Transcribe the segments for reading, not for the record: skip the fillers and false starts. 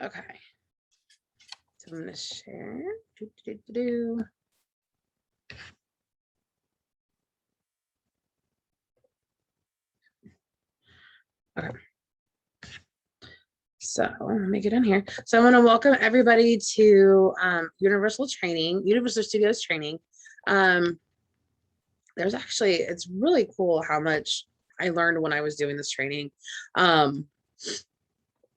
Okay. So I'm going to share. Do. Okay. So let me get in here. So I want to welcome everybody to Universal Studios training. There's actually, it's really cool how much I learned when I was doing this training.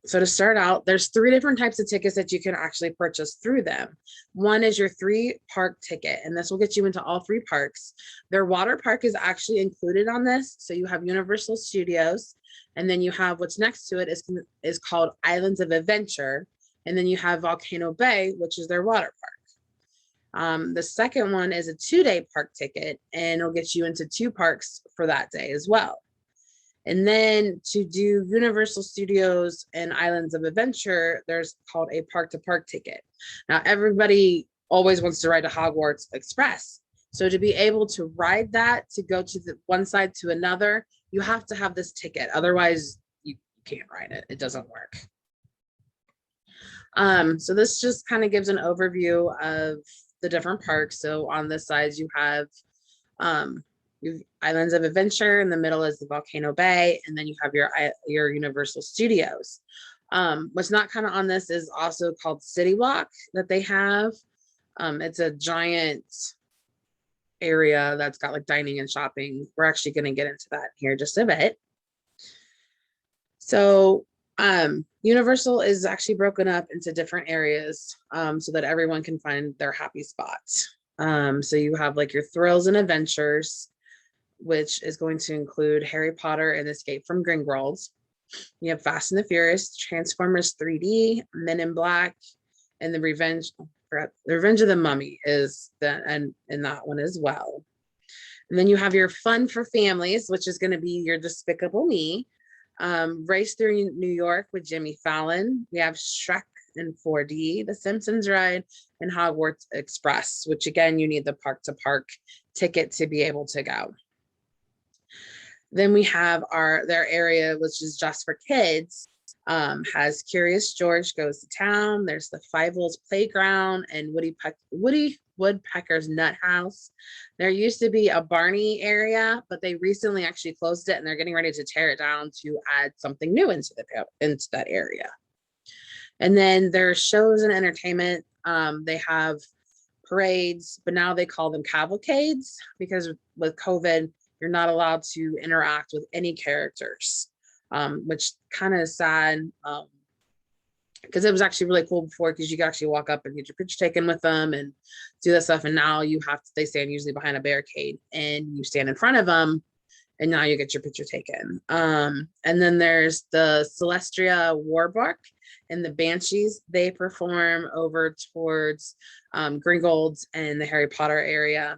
So to start out, there's 3 different types of tickets that you can actually purchase through them. One is your 3-park ticket, and this will get you into all 3 parks. Their water park is actually included on this. So you have Universal Studios, and then you have what's next to it is called Islands of Adventure. And then you have Volcano Bay, which is their water park. The second one is a 2-day park ticket, and it'll get you into 2 parks for that day as well. And then to do Universal Studios and Islands of Adventure, there's called a park-to-park ticket. Now, everybody always wants to ride a Hogwarts Express. So to be able to ride that, to go to the one side to another, you have to have this ticket. Otherwise, you can't ride it. It doesn't work. So this just kind of gives an overview of the different parks. So on this side, you have Islands of Adventure. In the middle is the Volcano Bay, and then you have your Universal Studios. What's not kind of on this is also called CityWalk that they have. It's a giant area that's got like dining and shopping. We're actually going to get into that here just a bit. So Universal is actually broken up into different areas so that everyone can find their happy spots. So you have like your thrills and adventures, which is going to include Harry Potter and Escape from Gringotts. You have Fast and the Furious, Transformers 3D, Men in Black, and the Revenge of the Mummy is in that one as well. And then you have your Fun for Families, which is going to be your Despicable Me, Race Through New York with Jimmy Fallon. We have Shrek in 4D, The Simpsons Ride, and Hogwarts Express, which again, you need the park-to-park ticket to be able to go. Then we have their area, which is just for kids, has Curious George Goes to Town. There's the Five Wolves Playground and Woody Woodpecker's Nut House. There used to be a Barney area, but they recently actually closed it, and they're getting ready to tear it down to add something new into that area. And then there's shows and entertainment. They have parades, but now they call them cavalcades because with COVID, you're not allowed to interact with any characters, which kind of is sad because it was actually really cool before because you could actually walk up and get your picture taken with them and do that stuff. And now they stand usually behind a barricade and you stand in front of them and now you get your picture taken. And then there's the Celestia Warbuck and the Banshees. They perform over towards Gringotts and the Harry Potter area.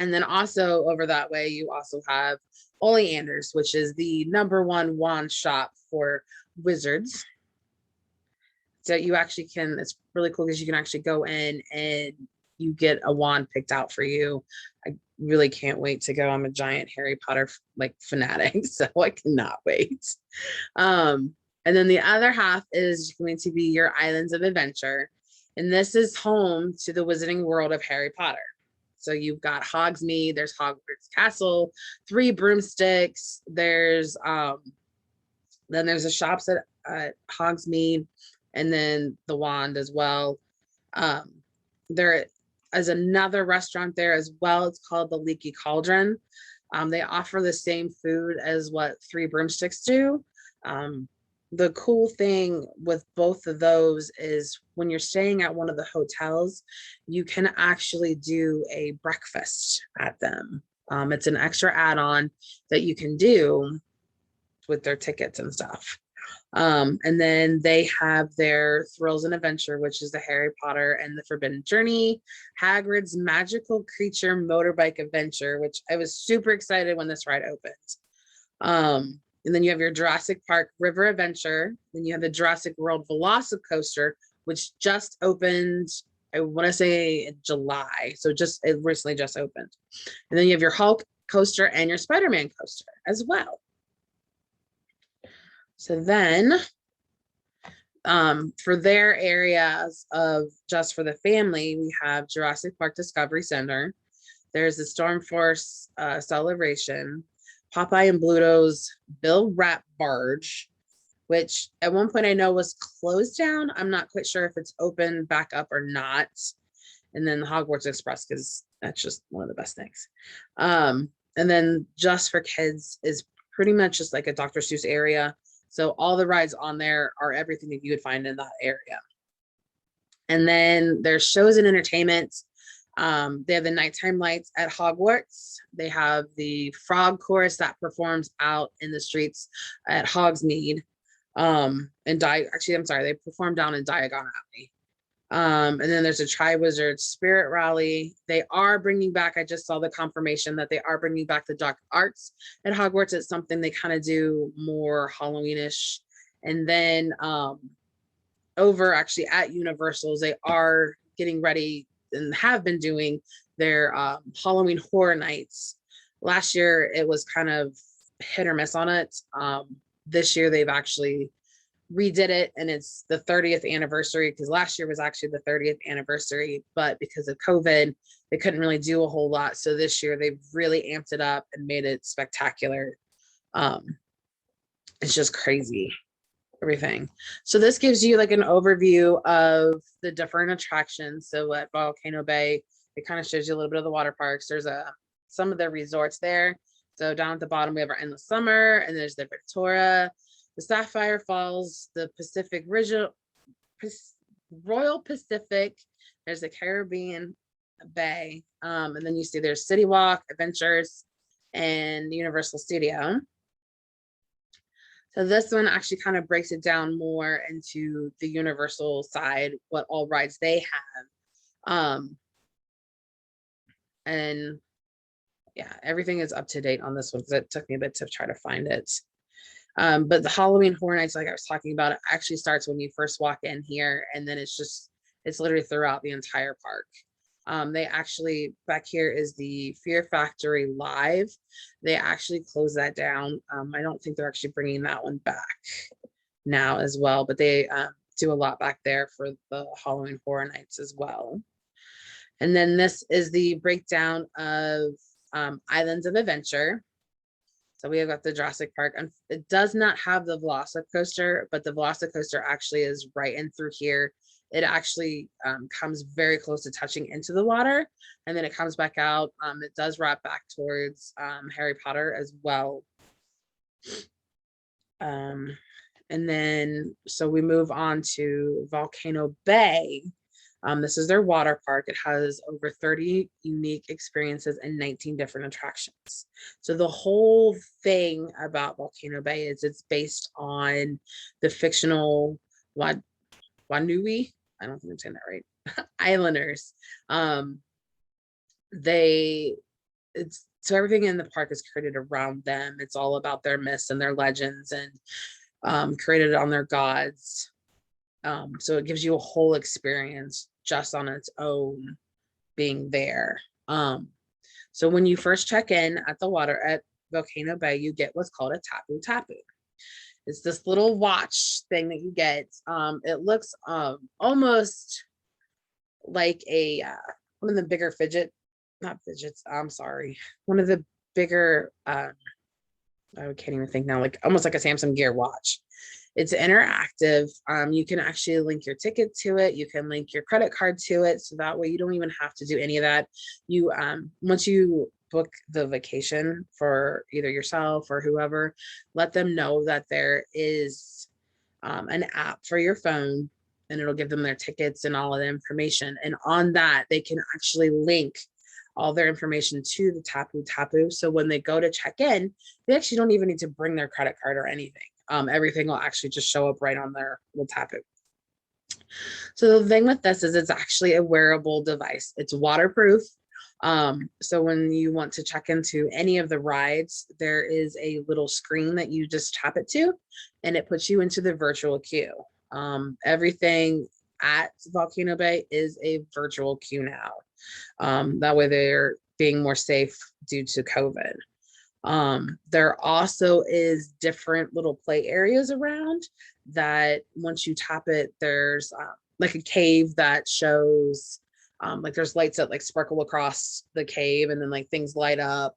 And then also over that way, you also have Oleander's, which is the #1 wand shop for wizards. So you actually it's really cool because you can actually go in and you get a wand picked out for you. I really can't wait to go. I'm a giant Harry Potter fanatic, so I cannot wait. And then the other half is going to be your Islands of Adventure. And this is home to the Wizarding World of Harry Potter. So you've got Hogsmeade, there's Hogwarts Castle, 3 broomsticks. There's then there's the shops at Hogsmeade, and then the wand as well. There is another restaurant there as well. It's called the Leaky Cauldron. They offer the same food as what 3 broomsticks do. The cool thing with both of those is when you're staying at one of the hotels, you can actually do a breakfast at them. It's an extra add-on that you can do with their tickets and stuff. And then they have their Thrills and Adventure, which is the Harry Potter and the Forbidden Journey, Hagrid's Magical Creature Motorbike Adventure, which I was super excited when this ride opened. And then you have your Jurassic Park River Adventure. Then you have the Jurassic World Velocicoaster, which just opened, I want to say in July. So it recently just opened. And then you have your Hulk coaster and your Spider-Man coaster as well. So then For their areas of just for the family, we have Jurassic Park Discovery Center. There's the Storm Force celebration, Popeye and Bluto's Bill Rat Barge, which at one point I know was closed down. I'm not quite sure if it's open back up or not. And then the Hogwarts Express, because that's just one of the best things. And then Just for Kids is pretty much just like a Dr. Seuss area. So all the rides on there are everything that you would find in that area. And then there's shows and entertainment. They have the nighttime lights at Hogwarts. They have the frog chorus that performs out in the streets at Hogsmeade. They perform down in Diagon Alley. And then there's a Tri-Wizard Spirit Rally. They are bringing back, I just saw the confirmation that they are bringing back the dark arts at Hogwarts. It's something they kind of do more Halloweenish. And then over actually at Universal's, they are getting ready and have been doing their Halloween Horror Nights. Last year, it was kind of hit or miss on it. This year, they've actually redid it, and it's the 30th anniversary, because last year was actually the 30th anniversary, but because of COVID, they couldn't really do a whole lot. So this year, they've really amped it up and made it spectacular. It's just crazy, everything. So this gives you like an overview of the different attractions. So at Volcano Bay, it kind of shows you a little bit of the water parks. There's some of the resorts there. So down at the bottom, we have our Endless Summer, and there's the Victoria, the Sapphire Falls, the Royal Pacific, there's the Caribbean Bay, and then you see there's CityWalk, Adventures, and Universal Studio. So this one actually kind of breaks it down more into the Universal side, what all rides they have. And yeah, everything is up to date on this one because it took me a bit to try to find it. But the Halloween Horror Nights, like I was talking about, it actually starts when you first walk in here, and then it's literally throughout the entire park. They actually, back here is the Fear Factory Live. They actually closed that down. I don't think they're actually bringing that one back now as well, but they do a lot back there for the Halloween Horror Nights as well. And then this is the breakdown of Islands of Adventure. So we have got the Jurassic Park, and it does not have the Velocicoaster, but the Velocicoaster actually is right in through here. It actually comes very close to touching into the water, and then it comes back out. It does wrap back towards Harry Potter as well. And then, so we move on to Volcano Bay. This is their water park. It has over 30 unique experiences and 19 different attractions. So the whole thing about Volcano Bay is it's based on the fictional Wanui, I don't think I'm saying that right, Islanders. So everything in the park is created around them. It's all about their myths and their legends, and created on their gods. So it gives you a whole experience just on its own being there. So when you first check in at the water at Volcano Bay, you get what's called a tapu tapu. It's this little watch thing that you get. It looks almost like a one of the bigger one of the bigger I can't even think now, like almost like a Samsung Gear watch. It's interactive. You can actually link your ticket to it. You can link your credit card to it. So that way you don't even have to do any of that. You once you book the vacation for either yourself or whoever, let them know that there is an app for your phone, and it'll give them their tickets and all of the information. And on that, they can actually link all their information to the tapu tapu. So when they go to check in, they actually don't even need to bring their credit card or anything. Everything will actually just show up right on their little tapu. So the thing with this is it's actually a wearable device. It's waterproof. So when you want to check into any of the rides, there is a little screen that you just tap it to, and it puts you into the virtual queue. Everything at Volcano Bay is a virtual queue now. That way they're being more safe due to COVID. There also is different little play areas around that once you tap it, there's like a cave that shows like there's lights that like sparkle across the cave and then like things light up.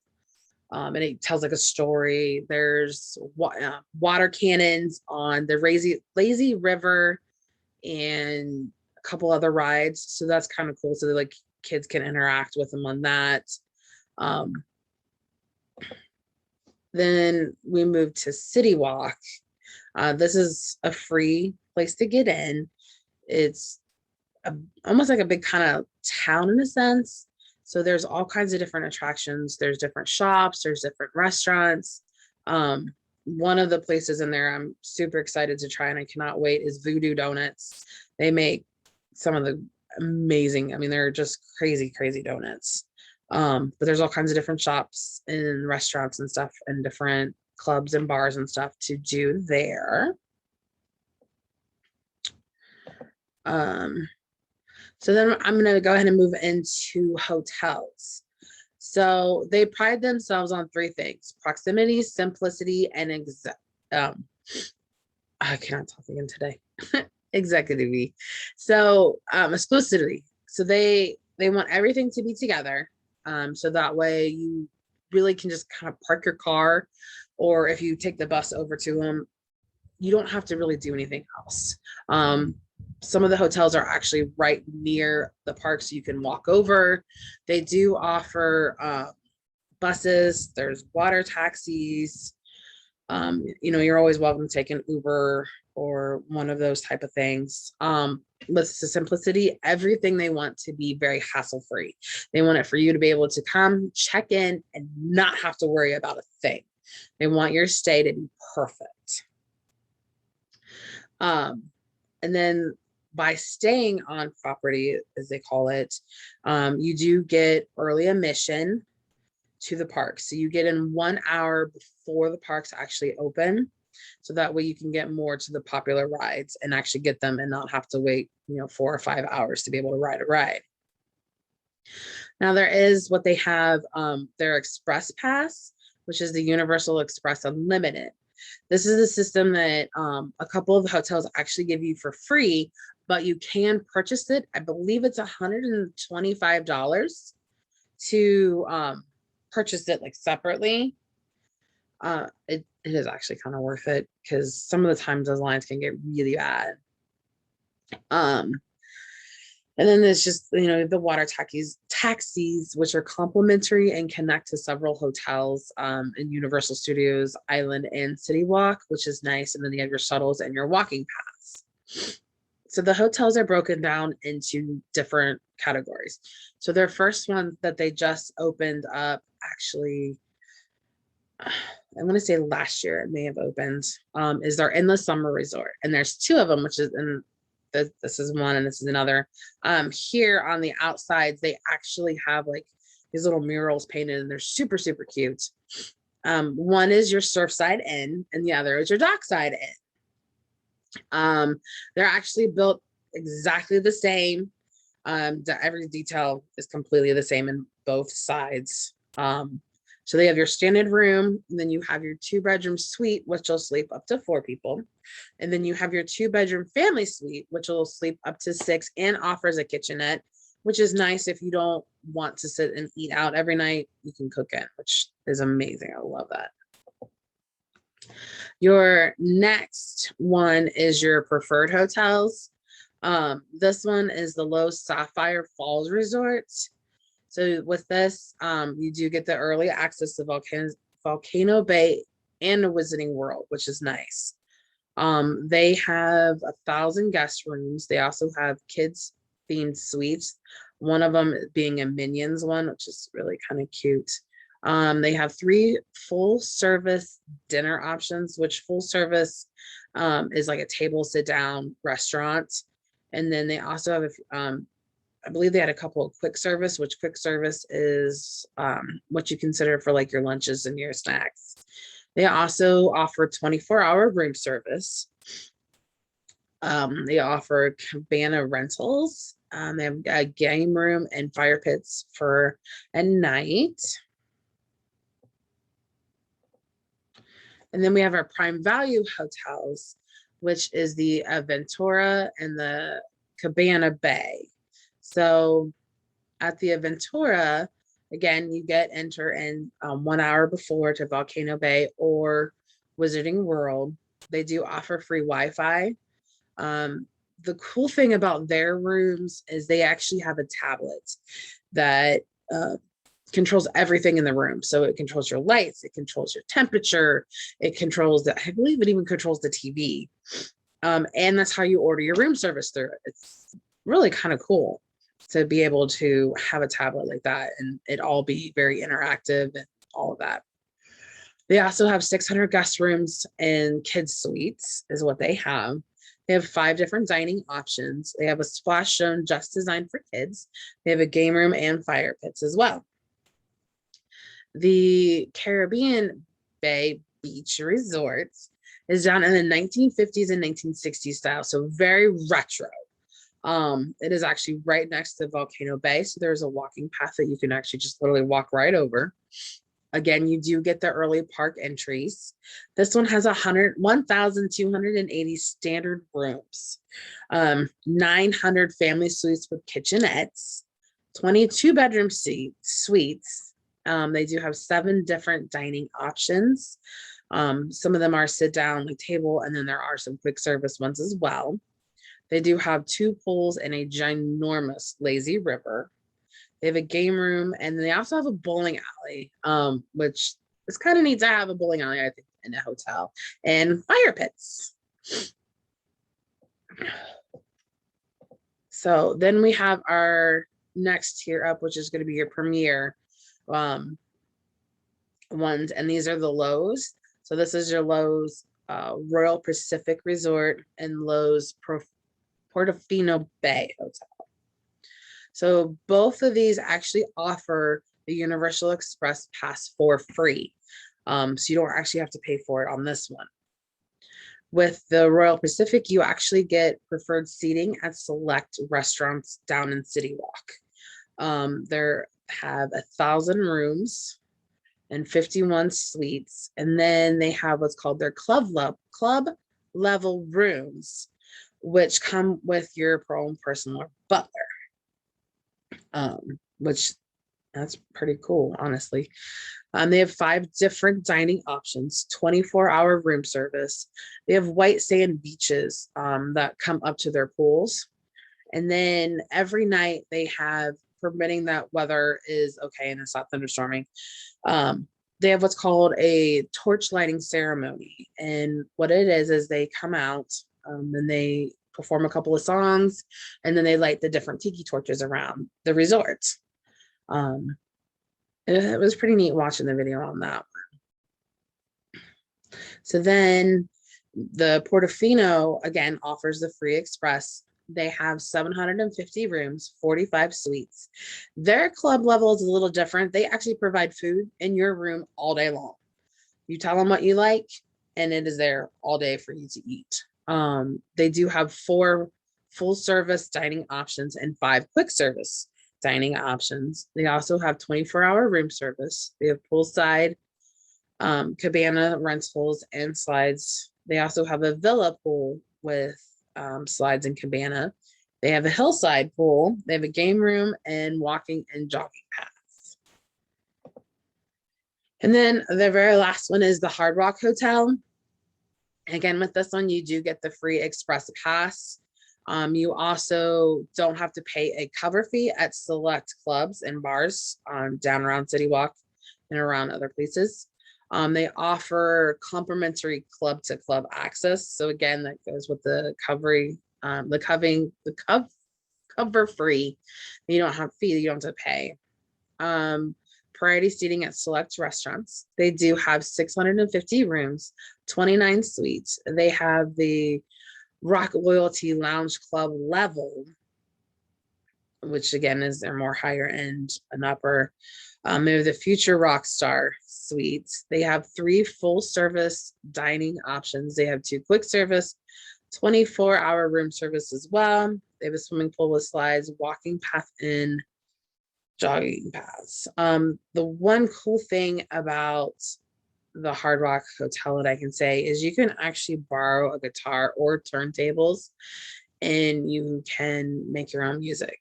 And it tells like a story. There's water cannons on the lazy river and a couple other rides. So that's kind of cool. So that like kids can interact with them on that. Um, then we moved to CityWalk. This is a free place to get in. It's almost like a big kind of town in a sense. So there's all kinds of different attractions. There's different shops. There's different restaurants. One of the places in there I'm super excited to try and I cannot wait is Voodoo Donuts. They make some of the amazing, I mean, they're just crazy, crazy donuts. But there's all kinds of different shops and restaurants and stuff and different clubs and bars and stuff to do there. So then I'm going to go ahead and move into hotels. So they pride themselves on three things: proximity, simplicity, and I cannot talk again today. Executive. So exclusivity. So they want everything to be together. So that way you really can just kind of park your car, or if you take the bus over to them, you don't have to really do anything else. Some of the hotels are actually right near the park, so you can walk over. They do offer buses. There's water taxis. You know, you're always welcome to take an Uber or one of those type of things. With the simplicity, everything they want to be very hassle-free. They want it for you to be able to come, check in, and not have to worry about a thing. They want your stay to be perfect. And then by staying on property, as they call it, you do get early admission to the park. So you get in 1 hour before the parks actually open. So that way you can get more to the popular rides and actually get them and not have to wait, 4 or 5 hours to be able to ride a ride. Now there is what they have, their Express Pass, which is the Universal Express Unlimited. This is a system that a couple of hotels actually give you for free, but you can purchase it. I believe it's $125 to purchase it like separately. It is actually kind of worth it because some of the times those lines can get really bad. And then there's just, the water taxis, which are complimentary and connect to several hotels in Universal Studios, Island, and CityWalk, which is nice. And then you have your shuttles and your walking paths. So the hotels are broken down into different categories. So their first one that they just opened up, actually, I'm going to say last year it may have opened, is their Endless Summer Resort. And there's two of them, which is in this is one and this is another. Here on the outsides, they actually have like these little murals painted and they're super, super cute. One is your Surfside Inn and the other is your Dockside Inn. They're actually built exactly the same. Every detail is completely the same in both sides. So they have your standard room, and then you have your 2-bedroom suite, which will sleep up to 4 people. And then you have your 2-bedroom family suite, which will sleep up to 6 and offers a kitchenette, which is nice if you don't want to sit and eat out every night. You can cook it, which is amazing. I love that. Your next one is your preferred hotels. This one is the Low Sapphire Falls Resort. So with this, you do get the early access to Volcano Bay and a Wizarding World, which is nice. They have 1,000 guest rooms. They also have kids themed suites. One of them being a Minions one, which is really kind of cute. They have 3 full service dinner options, which full service is like a table sit down restaurant. And then they also have, I believe they had a couple of quick service, which quick service is what you consider for like your lunches and your snacks. They also offer 24-hour room service. They offer cabana rentals. They have a game room and fire pits for a night. And then we have our prime value hotels, which is the Aventura and the Cabana Bay. So at the Aventura, again, you get enter in 1 hour before to Volcano Bay or Wizarding World. They do offer free Wi-Fi. The cool thing about their rooms is they actually have a tablet that controls everything in the room. So it controls your lights, it controls your temperature, it controls I believe it even controls the TV. And that's how you order your room service through it. It's really kind of cool to be able to have a tablet like that and it all be very interactive and all of that. They also have 600 guest rooms and kids suites is what they have. They have 5 different dining options. They have a splash zone just designed for kids. They have a game room and fire pits as well. The Caribbean Bay Beach Resorts is down in the 1950s and 1960s style, so very retro. It is actually right next to Volcano Bay, so there's a walking path that you can actually just literally walk right over. Again, you do get the early park entries. This one has 1,280 standard rooms, 900 family suites with kitchenettes, 22 bedroom suites. They do have 7 different dining options. Some of them are sit down, like table, and then there are some quick service ones as well. They do have 2 pools and a ginormous lazy river. They have a game room, and they also have a bowling alley, which is kind of neat to have a bowling alley, I think, in a hotel, and fire pits. So then we have our next tier up, which is going to be your premier ones, and these are the Lowe's. So this is your Lowe's Royal Pacific Resort and Lowe's Portofino Bay Hotel. So both of these actually offer the Universal Express Pass for free. So you don't actually have to pay for it on this one. With the Royal Pacific, you actually get preferred seating at select restaurants down in CityWalk. There have 1,000 rooms and 51 suites. And then they have what's called their club level rooms, which come with your own personal butler. Which that's pretty cool, honestly. They have 5 different dining options, 24-hour room service. They have white sand beaches that come up to their pools. And then every night they have, permitting that weather is okay and it's not thunderstorming, they have what's called a torch lighting ceremony. And what it is they come out and they perform a couple of songs, and then they light the different tiki torches around the resort. It was pretty neat watching the video on that one. So then the Portofino, again, offers the free express. They have 750 rooms, 45 suites. Their club level is a little different. They actually provide food in your room all day long. You tell them what you like, and it is there all day for you to eat. They do have 4 full service dining options and 5 quick service dining options. They also have 24-hour room service. They have poolside, cabana rentals and slides. They also have a villa pool with slides and cabana. They have a hillside pool. They have a game room and walking and jogging paths. And then the very last one is the Hard Rock Hotel. Again, with this one, you do get the free express pass. You also don't have to pay a cover fee at select clubs and bars down around CityWalk and around other places. They offer complimentary club-to-club access. So again, that goes with the cover free. You don't have fee, you don't have to pay. Priority seating at select restaurants. They do have 650 rooms, 29 suites. They have the Rock Loyalty Lounge Club level, which again is their more higher end and upper. They have the Future Rockstar suites. They have 3 full service dining options. They have 2 quick service, 24-hour room service as well. They have a swimming pool with slides, walking path, and jogging paths. The one cool thing about the Hard Rock Hotel that I can say is you can actually borrow a guitar or turntables and you can make your own music.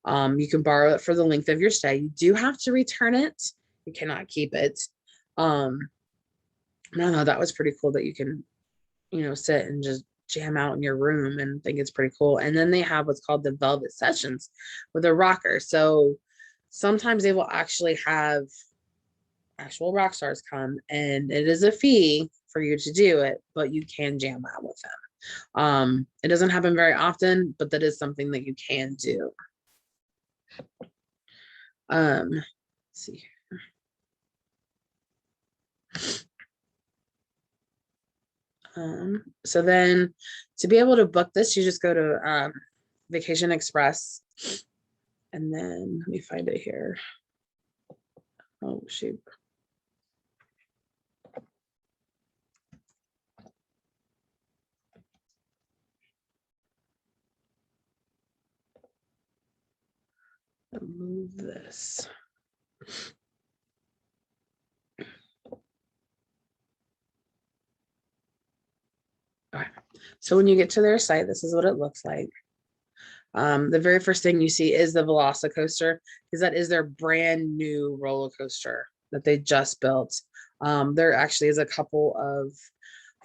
You can borrow it for the length of your stay. You do have to return it. You cannot keep it. I don't know, that was pretty cool that you can, sit and just jam out in your room and think it's pretty cool. And then they have what's called the Velvet Sessions with a rocker. So sometimes they will actually have actual rock stars come, and it is a fee for you to do it, but you can jam out with them. It doesn't happen very often, but that is something that you can do. Let's see. So then to be able to book this, you just go to Vacation Express, and then let me find it here. Oh, shoot. I'll move this. All right. So when you get to their site, this is what it looks like. The very first thing you see is the Velocicoaster, because that is their brand new roller coaster that they just built. There actually is a couple of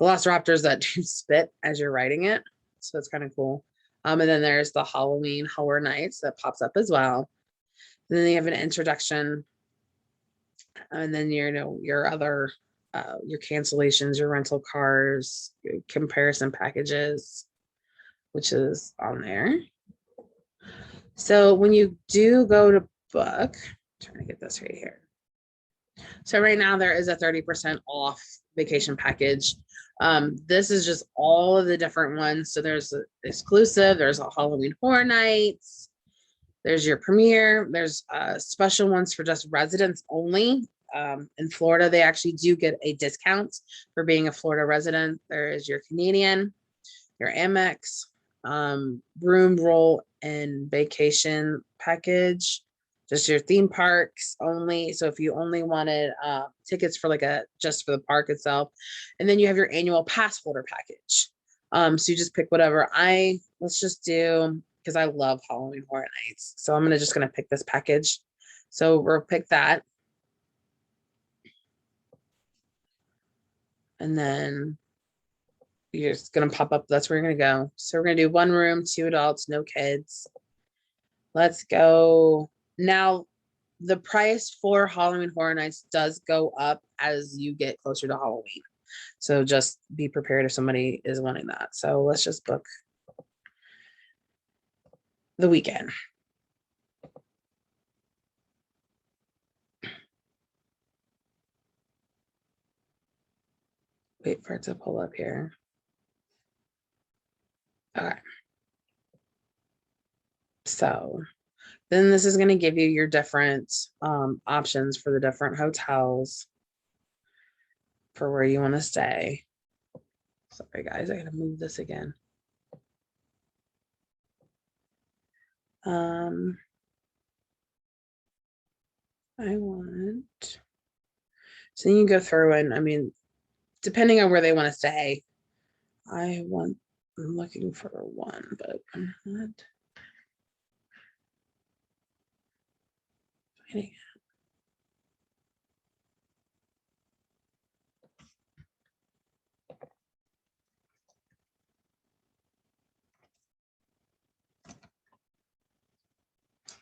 Velociraptors that do spit as you're riding it, so it's kind of cool. And then there's the Halloween Horror Nights that pops up as well. And then they have an introduction, and then your other your cancellations, your rental cars, your comparison packages, which is on there. So when you do go to book, I'm trying to get this right here. So right now there is a 30% off vacation package. This is just all of the different ones. So there's exclusive, there's a Halloween Horror Nights, there's your premiere, there's special ones for just residents only. In Florida, they actually do get a discount for being a Florida resident. There is your Canadian, your Amex, room, roll, and vacation package, just your theme parks only. So if you only wanted tickets for just for the park itself, and then you have your annual pass holder package. So you just pick whatever. Let's just do, because I love Halloween Horror Nights, so I'm just gonna pick this package. So we'll pick that, and then you're just gonna pop up. That's where you're gonna go. So we're gonna do 1 room, 2 adults, no kids. Let's go. Now, the price for Halloween Horror Nights does go up as you get closer to Halloween. So just be prepared if somebody is wanting that. So let's just book the weekend. Wait for it to pull up here. Okay. So then this is going to give you your different options for the different hotels for where you want to stay. Sorry, guys, I got to move this again. I want, so you can go through and depending on where they want to stay, I'm looking for one, but I'm not finding it.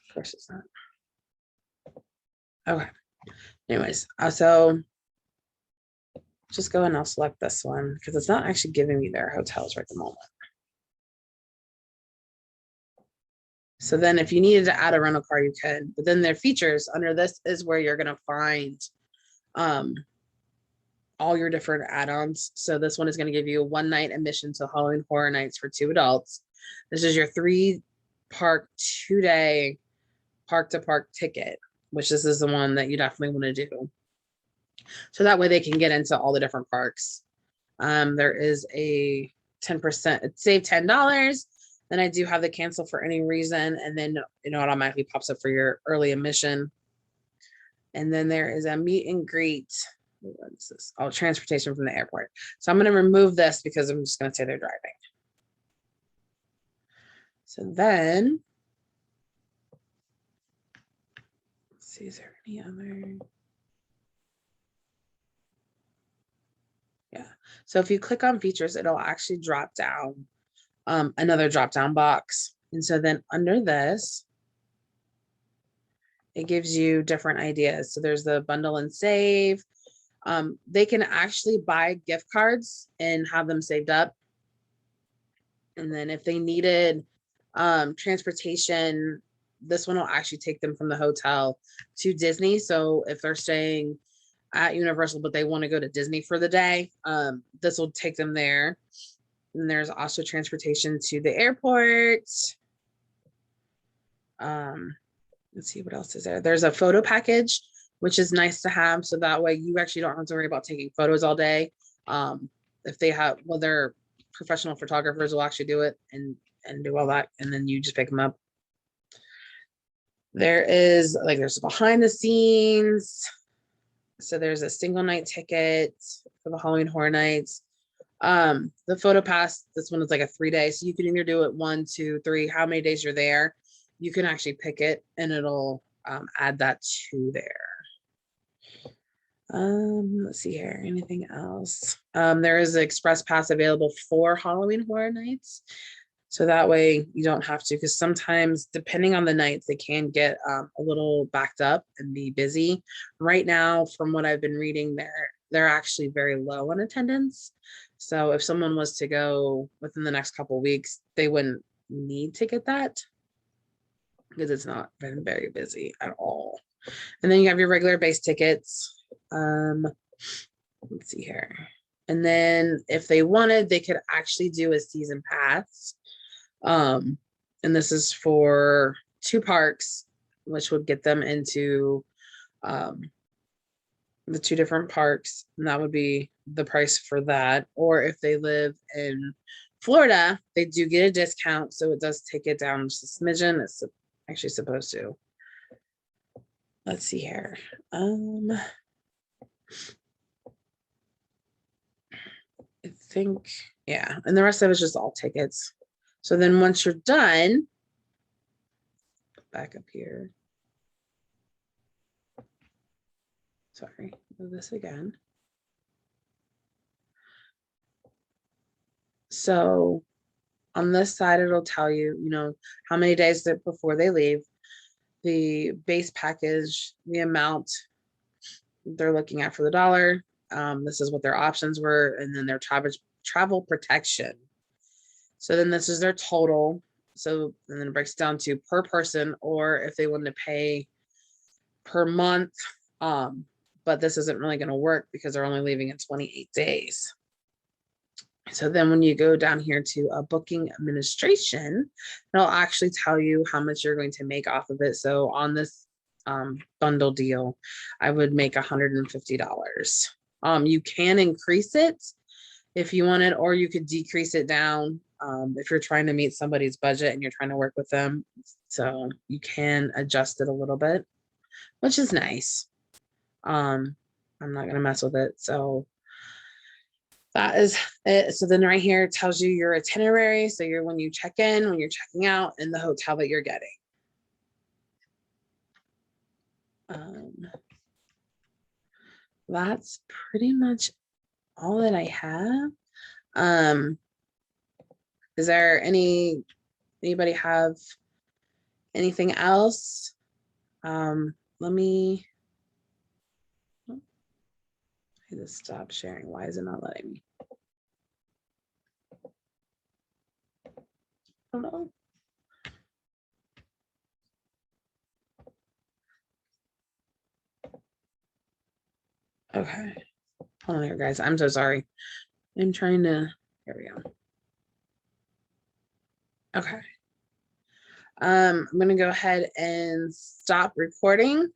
Of course it's not. Okay. Anyways, so just go and I'll select this one because it's not actually giving me their hotels right at the moment. So then if you needed to add a rental car, you could, but then their features under this is where you're going to find all your different add-ons. So this one is going to give you a 1-night admission to Halloween Horror Nights for 2 adults. This is your 3-park, 2-day park-to-park ticket, which this is the one that you definitely want to do. So that way they can get into all the different parks. There is a 10%, save $10. Then I do have the cancel for any reason. And then, it automatically pops up for your early admission. And then there is a meet and greet What's this? Oh, transportation from the airport. So I'm going to remove this because I'm just going to say they're driving. So then, let's see, is there any other? Yeah. So if you click on features, it'll actually drop down another drop down box. And so then under this, it gives you different ideas. So there's the bundle and save. They can actually buy gift cards and have them saved up. And then if they needed transportation, this one will actually take them from the hotel to Disney. So if they're staying at Universal, but they want to go to Disney for the day, this will take them there. And there's also transportation to the airport. Let's see what else is there. There's a photo package, which is nice to have. So that way you actually don't have to worry about taking photos all day. If they have, well, they're professional photographers will actually do it and do all that. And then you just pick them up. There's behind the scenes. So there's a single night ticket for the Halloween Horror Nights. The photo pass, this one is like a 3-day. So you can either do it 1, 2, 3, how many days you're there. You can actually pick it and it'll add that to there. Let's see here, anything else? There is an express pass available for Halloween Horror Nights. So that way you don't have to, because sometimes depending on the nights, they can get a little backed up and be busy. Right now, from what I've been reading, they're actually very low on attendance. So if someone was to go within the next couple of weeks, they wouldn't need to get that because it's not been very busy at all. And then you have your regular base tickets. Let's see here. And then if they wanted, they could actually do a season pass. And this is for 2 parks, which would get them into the 2 different parks. And that would be the price for that. Or if they live in Florida, they do get a discount. So it does take it down just a smidgen. It's actually supposed to. Let's see here. I think, yeah. And the rest of it is just all tickets. So then once you're done, back up here. Sorry, do this again. So on this side, it'll tell you, how many days before they leave, the base package, the amount they're looking at for the dollar. This is what their options were, and then their travel protection. So then this is their total. So and then it breaks down to per person, or if they want to pay per month. But this isn't really going to work because they're only leaving in 28 days. So then when you go down here to a booking administration, it'll actually tell you how much you're going to make off of it. So on this bundle deal, I would make $150. You can increase it if you wanted, or you could decrease it down if you're trying to meet somebody's budget and you're trying to work with them. So you can adjust it a little bit, which is nice. I'm not going to mess with it. So that is it. So then right here, it tells you your itinerary. So you're when you check in, when you're checking out, and the hotel that you're getting. That's pretty much all that I have. Is there anybody have anything else? Let me just stop sharing. Why is it not letting me? I don't know. Okay. Hold on here, guys. I'm so sorry. I'm trying to, here we go. Okay. I'm gonna go ahead and stop recording.